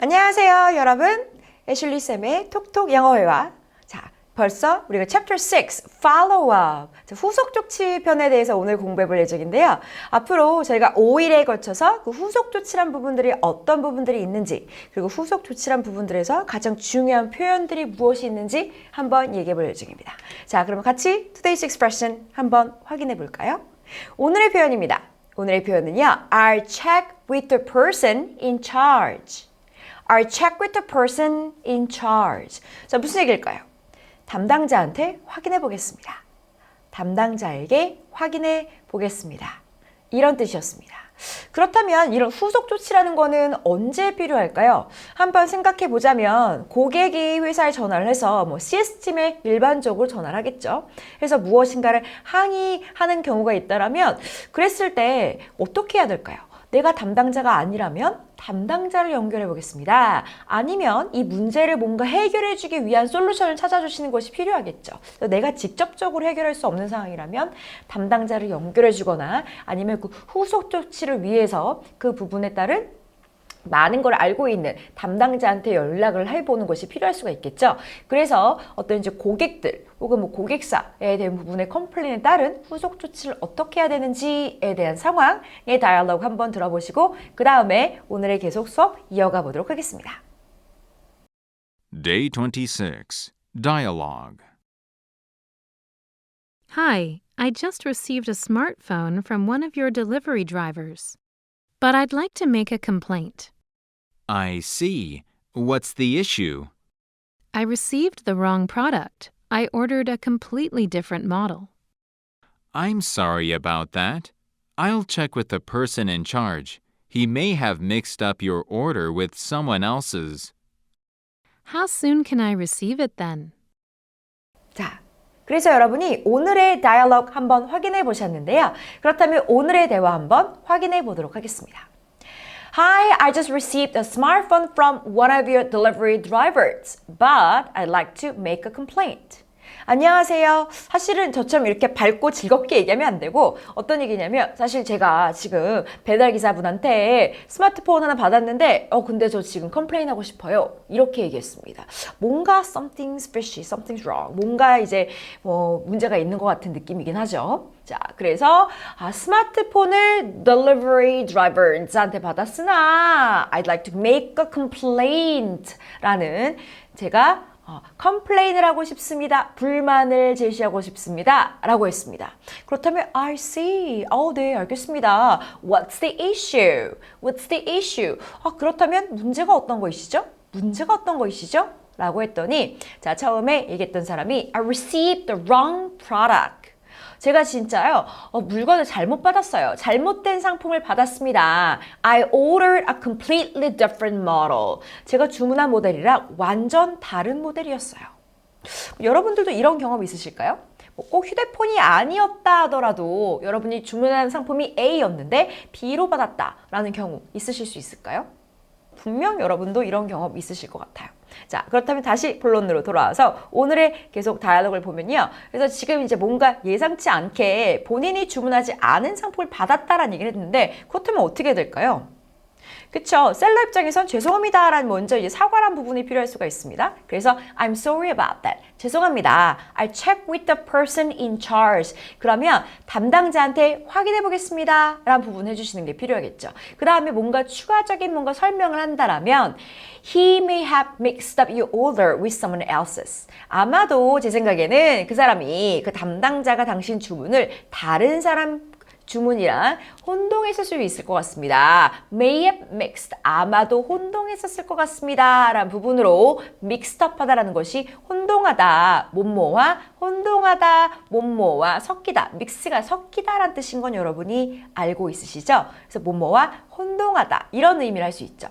안녕하세요, 여러분. 애슐리 쌤의 톡톡 영어회화. 자, 벌써 우리가 챕터 6, follow up. 후속 조치 편에 대해서 오늘 공부해 볼 예정인데요. 앞으로 저희가 5일에 거쳐서 그 후속 조치란 부분들이 어떤 부분들이 있는지, 그리고 후속 조치란 부분들에서 가장 중요한 표현들이 무엇이 있는지 한번 얘기해 볼 예정입니다. 자, 그러면 같이 today's expression 한번 확인해 볼까요? 오늘의 표현입니다. 오늘의 표현은요. I'll check with the person in charge. I'll check with the person in charge. 자, 무슨 얘기일까요? 담당자한테 확인해 보겠습니다. 담당자에게 확인해 보겠습니다. 이런 뜻이었습니다. 그렇다면 이런 후속 조치라는 거는 언제 필요할까요? 한번 생각해 보자면 고객이 회사에 전화를 해서 CS팀에 일반적으로 전화를 하겠죠. 그래서 무엇인가를 항의하는 경우가 있다면 그랬을 때 어떻게 해야 될까요? 내가 담당자가 아니라면 담당자를 연결해 보겠습니다. 아니면 이 문제를 뭔가 해결해 주기 위한 솔루션을 찾아주시는 것이 필요하겠죠. 내가 직접적으로 해결할 수 없는 상황이라면 담당자를 연결해 주거나 아니면 그 후속 조치를 위해서 그 부분에 따른 많은 걸 알고 있는 담당자한테 연락을 해보는 것이 필요할 수가 있겠죠. 그래서 어떤 이제 고객들 혹은 고객사에 대한 부분의 컴플레인에 따른 후속 조치를 어떻게 해야 되는지에 대한 상황의 다이얼로그 한번 들어보시고 그 다음에 오늘의 계속 수업 이어가 보도록 하겠습니다. Day 26. Dialogue. Hi, I just received a smartphone from one of your delivery drivers, but I'd like to make a complaint. I see. What's the issue? I received the wrong product. I ordered a completely different model. I'm sorry about that. I'll check with the person in charge. He may have mixed up your order with someone else's. How soon can I receive it then? 자, 그래서 여러분이 오늘의 다이얼로그 한번 확인해 보셨는데요. 그렇다면 오늘의 대화 한번 확인해 보도록 하겠습니다. Hi, I just received a smartphone from one of your delivery drivers, but I'd like to make a complaint. 안녕하세요. 사실은 저처럼 이렇게 밝고 즐겁게 얘기하면 안 되고 어떤 얘기냐면 사실 제가 지금 배달기사분한테 스마트폰 하나 받았는데 근데 저 지금 컴플레인 하고 싶어요. 이렇게 얘기했습니다. 뭔가 something fishy, something's wrong. 뭔가 이제 문제가 있는 것 같은 느낌이긴 하죠. 자, 그래서 스마트폰을 delivery drivers한테 받았으나 I'd like to make a complaint 라는 제가 컴플레인을 하고 싶습니다. 불만을 제시하고 싶습니다. 라고 했습니다. 그렇다면 I see. 네, 알겠습니다. What's the issue? What's the issue? 그렇다면 문제가 어떤 것이시죠? 문제가 어떤 것이시죠? 라고 했더니 자, 처음에 얘기했던 사람이 I received the wrong product. 제가 진짜요, 물건을 잘못 받았어요. 잘못된 상품을 받았습니다. I ordered a completely different model. 제가 주문한 모델이랑 완전 다른 모델이었어요. 여러분들도 이런 경험 있으실까요? 꼭 휴대폰이 아니었다 하더라도 여러분이 주문한 상품이 A였는데 B로 받았다라는 경우 있으실 수 있을까요? 분명 여러분도 이런 경험 있으실 것 같아요. 자, 그렇다면 다시 본론으로 돌아와서 오늘의 계속 다이얼로그를 보면요. 그래서 지금 이제 뭔가 예상치 않게 본인이 주문하지 않은 상품을 받았다라는 얘기를 했는데 그렇다면 어떻게 될까요? 그쵸? 셀러 입장에선 죄송합니다라는 먼저 이제 사과란 부분이 필요할 수가 있습니다. 그래서 I'm sorry about that. 죄송합니다. I'll check with the person in charge. 그러면 담당자한테 확인해 보겠습니다. 라는 부분 해주시는 게 필요하겠죠. 그 다음에 뭔가 추가적인 뭔가 설명을 한다라면 He may have mixed up your order with someone else's. 아마도 제 생각에는 그 사람이 그 담당자가 당신 주문을 다른 사람 주문이랑 혼동했을 수 있을 것 같습니다. May have mixed. 아마도 혼동했었을 것 같습니다. 라는 부분으로 mixed up 하다라는 것이 혼동하다, 뭐뭐와 혼동하다, 뭐뭐와 섞이다. 믹스가 섞이다 라는 뜻인 건 여러분이 알고 있으시죠? 그래서 뭐뭐와 혼동하다 이런 의미를 할 수 있죠.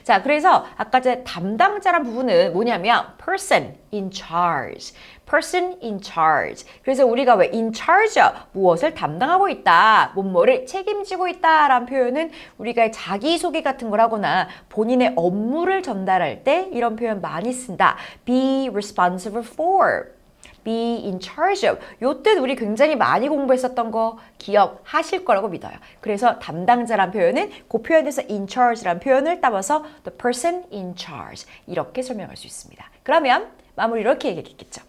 자, 그래서 아까 제 담당자란 부분은 뭐냐면 person in charge. person in charge. 그래서 우리가 왜 in charge, 무엇을 담당하고 있다, 뭐뭐를 책임지고 있다라는 표현은 우리가 자기소개 같은 걸 하거나 본인의 업무를 전달할 때 이런 표현 많이 쓴다. be responsible for. be in charge of. 요뜻 우리 굉장히 많이 공부했었던 거 기억하실 거라고 믿어요. 그래서 담당자란 표현은 그 표현에서 in charge란 표현을 따와서 the person in charge 이렇게 설명할 수 있습니다. 그러면 마무리 이렇게 얘기했겠죠.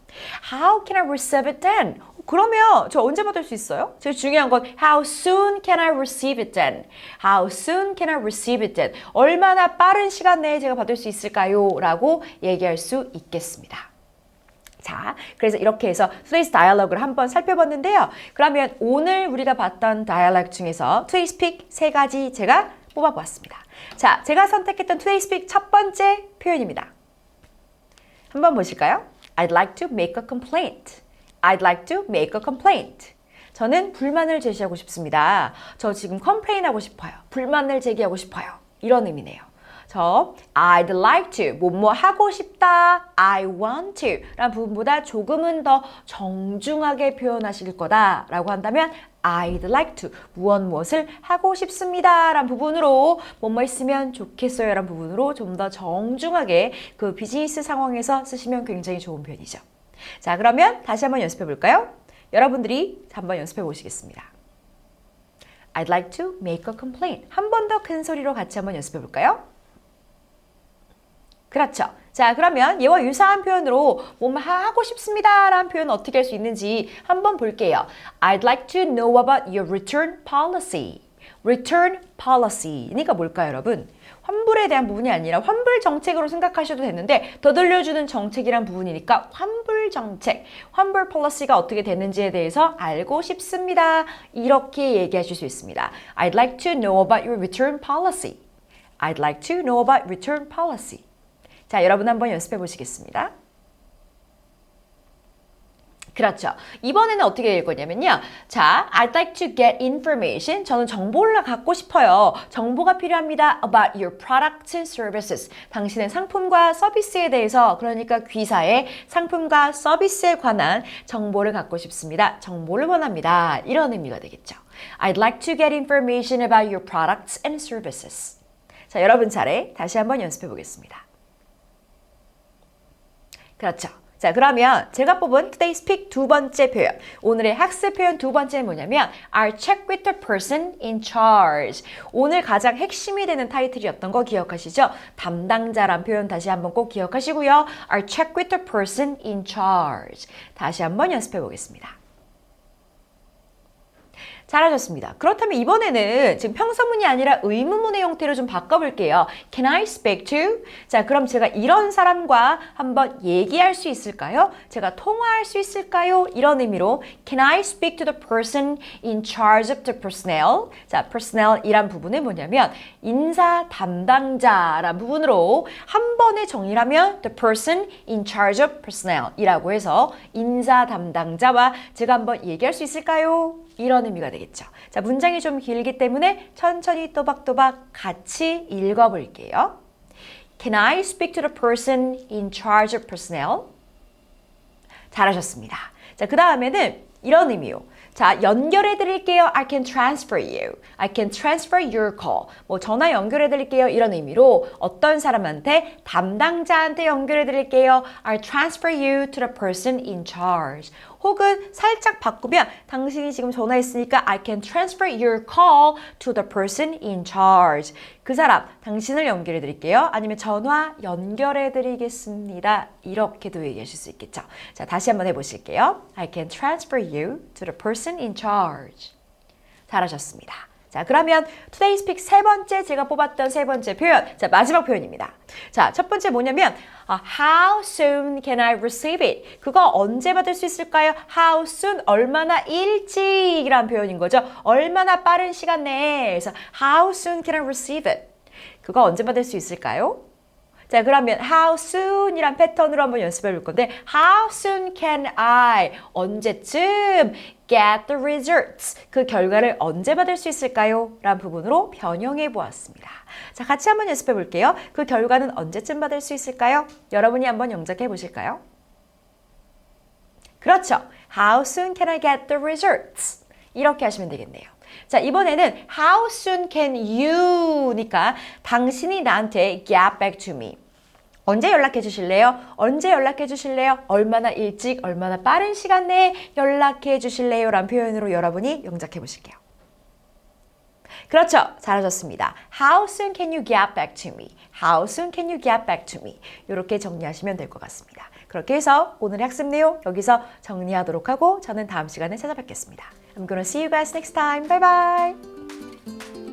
How can I receive it then? 그러면 저 언제 받을 수 있어요? 제일 중요한 건 How soon can I receive it then? How soon can I receive it then? 얼마나 빠른 시간 내에 제가 받을 수 있을까요? 라고 얘기할 수 있겠습니다. 자, 그래서 이렇게 해서 Today's Dialogue를 한번 살펴봤는데요. 그러면 오늘 우리가 봤던 Dialogue 중에서 Today's Pick 3가지 제가 뽑아보았습니다. 자, 제가 선택했던 Today's Pick 첫 번째 표현입니다. 한번 보실까요? I'd like to make a complaint. I'd like to make a complaint. 저는 불만을 제시하고 싶습니다. 저 지금 complain 하고 싶어요. 불만을 제기하고 싶어요. 이런 의미네요. 저 I'd like to, 뭐뭐 하고 싶다, I want to 라는 부분보다 조금은 더 정중하게 표현하실 거다 라고 한다면 I'd like to, 무엇을 하고 싶습니다 라는 부분으로 뭐뭐 했으면 좋겠어요 라는 부분으로 좀 더 정중하게 그 비즈니스 상황에서 쓰시면 굉장히 좋은 표현이죠. 자, 그러면 다시 한번 연습해 볼까요? 여러분들이 한번 연습해 보시겠습니다. I'd like to make a complaint. 한 번 더 큰 소리로 같이 한번 연습해 볼까요? 그렇죠. 자, 그러면 얘와 유사한 표현으로 뭐 하고 싶습니다 라는 표현 어떻게 할 수 있는지 한번 볼게요. I'd like to know about your return policy. Return policy니까 뭘까요, 여러분? 환불에 대한 부분이 아니라 환불 정책으로 생각하셔도 되는데 더 돌려주는 정책이란 부분이니까 환불 정책, 환불 policy가 어떻게 되는지에 대해서 알고 싶습니다. 이렇게 얘기하실 수 있습니다. I'd like to know about your return policy. I'd like to know about return policy. 자, 여러분 한번 연습해 보시겠습니다. 그렇죠. 이번에는 어떻게 될 거냐면요. 자, I'd like to get information. 저는 정보를 갖고 싶어요. 정보가 필요합니다. About your products and services. 당신의 상품과 서비스에 대해서, 그러니까 귀사의 상품과 서비스에 관한 정보를 갖고 싶습니다. 정보를 원합니다. 이런 의미가 되겠죠. I'd like to get information about your products and services. 자, 여러분 차례 다시 한번 연습해 보겠습니다. 그렇죠. 자, 그러면 제가 뽑은 Today's Pick 두 번째 표현. 오늘의 학습 표현 두 번째는 뭐냐면 I'll check with the person in charge. 오늘 가장 핵심이 되는 타이틀이었던 거 기억하시죠? 담당자란 표현 다시 한번 꼭 기억하시고요. I'll check with the person in charge. 다시 한번 연습해 보겠습니다. 잘하셨습니다. 그렇다면 이번에는 지금 평서문이 아니라 의문문의 형태로 좀 바꿔볼게요. Can I speak to? 자, 그럼 제가 이런 사람과 한번 얘기할 수 있을까요? 제가 통화할 수 있을까요? 이런 의미로 Can I speak to the person in charge of the personnel? 자, personnel이란 부분은 뭐냐면 인사 담당자란 부분으로 한 번에 정의를 하면 the person in charge of personnel이라고 해서 인사 담당자와 제가 한번 얘기할 수 있을까요? 이런 의미가 되겠죠. 자, 문장이 좀 길기 때문에 천천히 또박또박 같이 읽어볼게요. Can I speak to the person in charge of personnel? 잘하셨습니다. 자, 그 다음에는 이런 의미요. 자, 연결해 드릴게요. I can transfer you. I can transfer your call. 뭐 전화 연결해 드릴게요. 이런 의미로 어떤 사람한테 담당자한테 연결해 드릴게요. I'll transfer you to the person in charge. 혹은 살짝 바꾸면 당신이 지금 전화했으니까 I can transfer your call to the person in charge. 그 사람, 당신을 연결해 드릴게요. 아니면 전화 연결해 드리겠습니다. 이렇게도 얘기하실 수 있겠죠. 자, 다시 한번 해보실게요. I can transfer you to the person in charge. 잘하셨습니다. 자, 그러면 Today's Pick 세 번째 제가 뽑았던 세 번째 표현. 자, 마지막 표현입니다. 자, 첫 번째 뭐냐면 How soon can I receive it? 그거 언제 받을 수 있을까요? How soon, 얼마나 일찍이란 표현인 거죠. 얼마나 빠른 시간 내에. 그래서 How soon can I receive it? 그거 언제 받을 수 있을까요? 자, 그러면 how soon이란 패턴으로 한번 연습해 볼 건데 How soon can I? 언제쯤 get the results? 그 결과를 언제 받을 수 있을까요? 라는 부분으로 변형해 보았습니다. 자, 같이 한번 연습해 볼게요. 그 결과는 언제쯤 받을 수 있을까요? 여러분이 한번 영작해 보실까요? 그렇죠. How soon can I get the results? 이렇게 하시면 되겠네요. 자, 이번에는 How soon can you니까 당신이 나한테 get back to me. 언제 연락해 주실래요? 언제 연락해 주실래요? 얼마나 일찍, 얼마나 빠른 시간 내에 연락해 주실래요? 라는 표현으로 여러분이 영작해 보실게요. 그렇죠. 잘하셨습니다. How soon can you get back to me? How soon can you get back to me? 이렇게 정리하시면 될 것 같습니다. 그렇게 해서 오늘의 학습 내용 여기서 정리하도록 하고 저는 다음 시간에 찾아뵙겠습니다. I'm gonna see you guys next time. Bye bye!